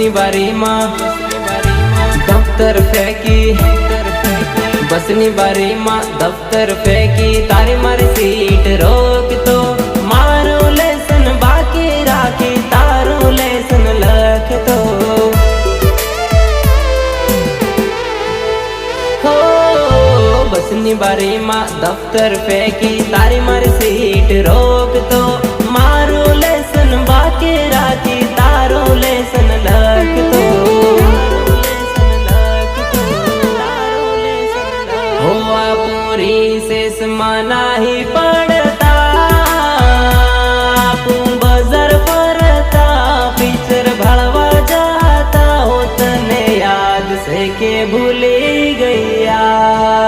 बसनी बारी माँ दफ्तर फेंकी, बसनी बारी माँ दफ्तर फेंकी, तारी मारी सीट रोक तो मारो लेसन बाकी राखी, तारो लेसन लख तो हो। बसनी बारी माँ दफ्तर फेंकी, तारी मारी सीट रोक तो मारो लेसन बाकी राखी, तारो लेसन लख तो हो। पूरी से समाना ही पड़े